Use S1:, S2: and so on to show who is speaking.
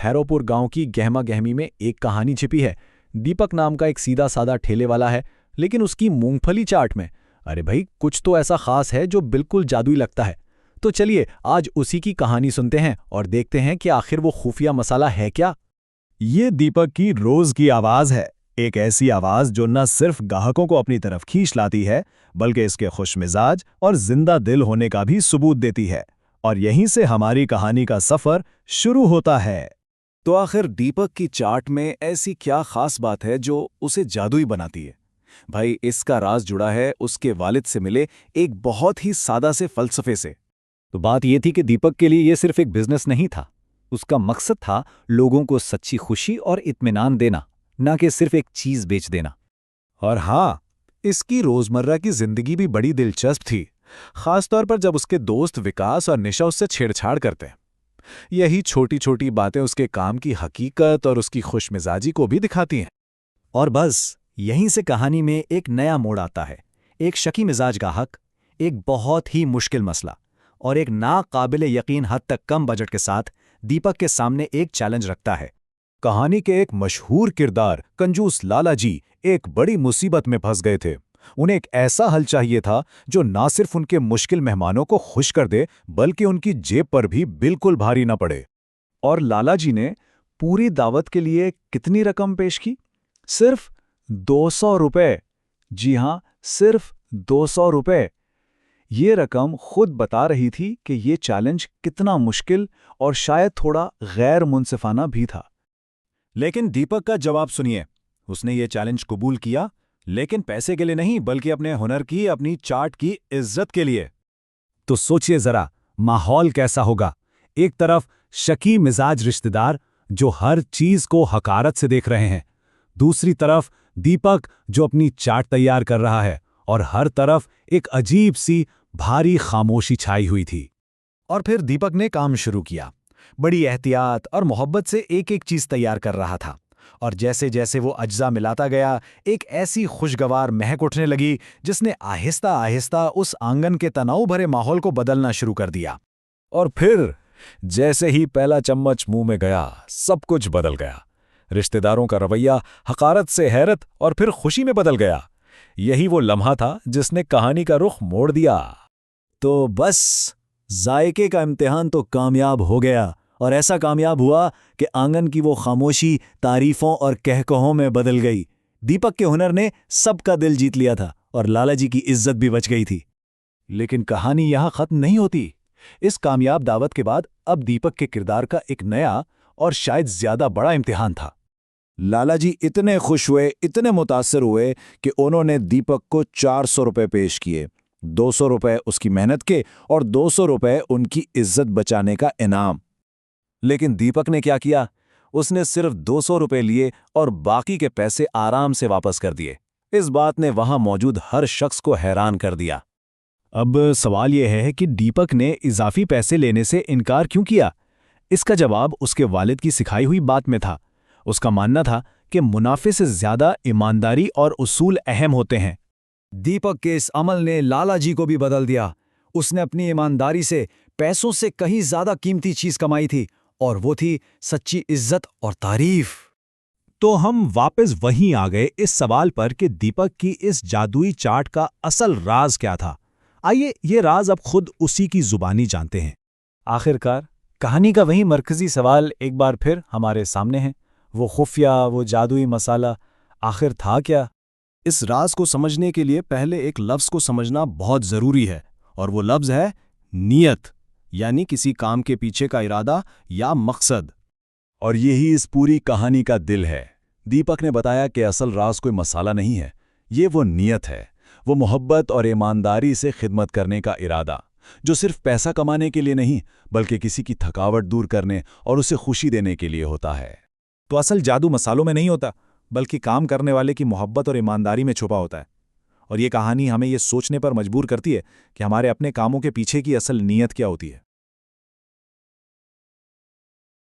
S1: भैरवपुर गांव की गहमा गहमी में एक कहानी छिपी है। दीपक नाम का एक सीधा साधा ठेले वाला है, लेकिन उसकी मूंगफली चाट में अरे भाई कुछ तो ऐसा खास है जो बिल्कुल जादुई लगता है। तो चलिए आज उसी की कहानी सुनते हैं और देखते हैं कि आखिर वो खुफिया मसाला है क्या।
S2: ये दीपक की रोज की आवाज है, एक ऐसी आवाज जो न सिर्फ ग्राहकों को अपनी तरफ खींच लाती है, बल्कि इसके खुशमिजाज और जिंदा दिल होने का भी सबूत देती है। और यहीं से हमारी कहानी का सफर शुरू होता है।
S3: तो आखिर दीपक की चाट में ऐसी क्या खास बात है जो उसे जादुई बनाती है? भाई इसका राज जुड़ा है उसके वालिद से मिले एक बहुत ही सादा से फलसफे से।
S4: तो बात यह थी कि दीपक के लिए यह सिर्फ एक बिजनेस नहीं था। उसका मकसद था लोगों को सच्ची खुशी और इत्मीनान देना, ना कि सिर्फ एक चीज बेच देना।
S3: और हाँ, इसकी रोजमर्रा की जिंदगी भी बड़ी दिलचस्प थी, खासतौर पर जब उसके दोस्त विकास और निशा उससे छेड़छाड़ करते हैं। यही छोटी छोटी बातें उसके काम की हकीकत और उसकी खुशमिजाजी को भी दिखाती हैं।
S4: और बस यहीं से कहानी में एक नया मोड़ आता है। एक शकी मिजाज गाहक, एक बहुत ही मुश्किल मसला और एक नाकाबिले यकीन हद तक कम बजट के साथ दीपक के सामने एक चैलेंज रखता है।
S3: कहानी के एक मशहूर किरदार कंजूस लाला जी एक बड़ी मुसीबत में फंस गए थे। उन्हें एक ऐसा हल चाहिए था जो ना सिर्फ उनके मुश्किल मेहमानों को खुश कर दे, बल्कि उनकी जेब पर भी बिल्कुल भारी न पड़े। और लाला जी ने पूरी दावत के लिए कितनी रकम पेश की? सिर्फ 200 रुपए। जी हां, सिर्फ 200 रुपए। ये रकम खुद बता रही थी कि ये चैलेंज कितना मुश्किल और शायद थोड़ा गैर मुनसिफाना भी था।
S2: लेकिन दीपक का जवाब सुनिए। उसने ये चैलेंज कबूल किया, लेकिन पैसे के लिए नहीं, बल्कि अपने हुनर की, अपनी चाट की इज्जत के लिए। तो सोचिए जरा, माहौल कैसा होगा। एक तरफ शकी मिजाज रिश्तेदार जो हर चीज को हकारत से देख रहे हैं, दूसरी तरफ दीपक जो अपनी चाट तैयार कर रहा है, और हर तरफ एक अजीब सी भारी खामोशी छाई हुई थी।
S3: और फिर दीपक ने काम शुरू किया। बड़ी एहतियात और मोहब्बत से एक एक चीज तैयार कर रहा था। और जैसे जैसे वो अज्जा मिलाता गया, एक ऐसी खुशगवार महक उठने लगी जिसने आहिस्ता आहिस्ता उस आंगन के तनाव भरे माहौल को बदलना शुरू कर दिया।
S2: और फिर जैसे ही पहला चम्मच मुंह में गया, सब कुछ बदल गया। रिश्तेदारों का रवैया हकारत से हैरत और फिर खुशी में बदल गया। यही वो लम्हा था जिसने कहानी का रुख मोड़ दिया।
S4: तो बस जायके का इम्तिहान तो कामयाब हो गया, और ऐसा कामयाब हुआ कि आंगन की वो खामोशी तारीफों और कहकहों में बदल गई। दीपक के हुनर ने सबका दिल जीत लिया था और लाला जी की इज्जत भी बच गई थी।
S3: लेकिन कहानी यहां खत्म नहीं होती। इस कामयाब दावत के बाद अब दीपक के किरदार का एक नया और शायद ज्यादा बड़ा इम्तिहान था। लाला जी इतने खुश हुए, इतने मुतासर हुए कि उन्होंने दीपक को 400 रुपए पेश किए। 200 रुपए उसकी मेहनत के और 200 रुपए उनकी इज्जत बचाने का इनाम। लेकिन दीपक ने क्या किया? उसने सिर्फ 200 रुपए लिए और बाकी के पैसे आराम से वापस कर दिए। इस बात ने वहां मौजूद हर शख्स को हैरान कर दिया।
S2: अब सवाल यह है कि दीपक ने इजाफी पैसे लेने से इनकार क्यों किया? इसका जवाब उसके वालिद की सिखाई हुई बात में था। उसका मानना था कि मुनाफे से ज्यादा ईमानदारी और उसूल अहम होते हैं।
S4: दीपक के इस अमल ने लाला जी को भी बदल दिया। उसने अपनी ईमानदारी से पैसों से कहीं ज्यादा कीमती चीज कमाई थी, और वो थी सच्ची इज्जत और तारीफ।
S2: तो हम वापस वहीं आ गए इस सवाल पर कि दीपक की इस जादुई चाट का असल राज क्या था। आइए ये राज अब खुद उसी की जुबानी जानते हैं।
S1: आखिरकार कहानी का वही मरकजी सवाल एक बार फिर हमारे सामने है। वो खुफिया, वो जादुई मसाला आखिर था क्या?
S2: इस राज को समझने के लिए पहले एक लफ्ज को समझना बहुत जरूरी है, और वो लफ्ज है नीयत, यानी किसी काम के पीछे का इरादा या मकसद। और यही इस पूरी कहानी का दिल है। दीपक ने बताया कि असल राज कोई मसाला नहीं है, ये वो नीयत है, वो मोहब्बत और ईमानदारी से खिदमत करने का इरादा, जो सिर्फ पैसा कमाने के लिए नहीं, बल्कि किसी की थकावट दूर करने और उसे खुशी देने के लिए होता है।
S3: तो असल जादू मसालों में नहीं होता, बल्कि काम करने वाले की मोहब्बत और ईमानदारी में छुपा होता है। और ये कहानी हमें ये सोचने पर मजबूर करती है कि हमारे अपने कामों के पीछे की असल नीयत क्या होती है।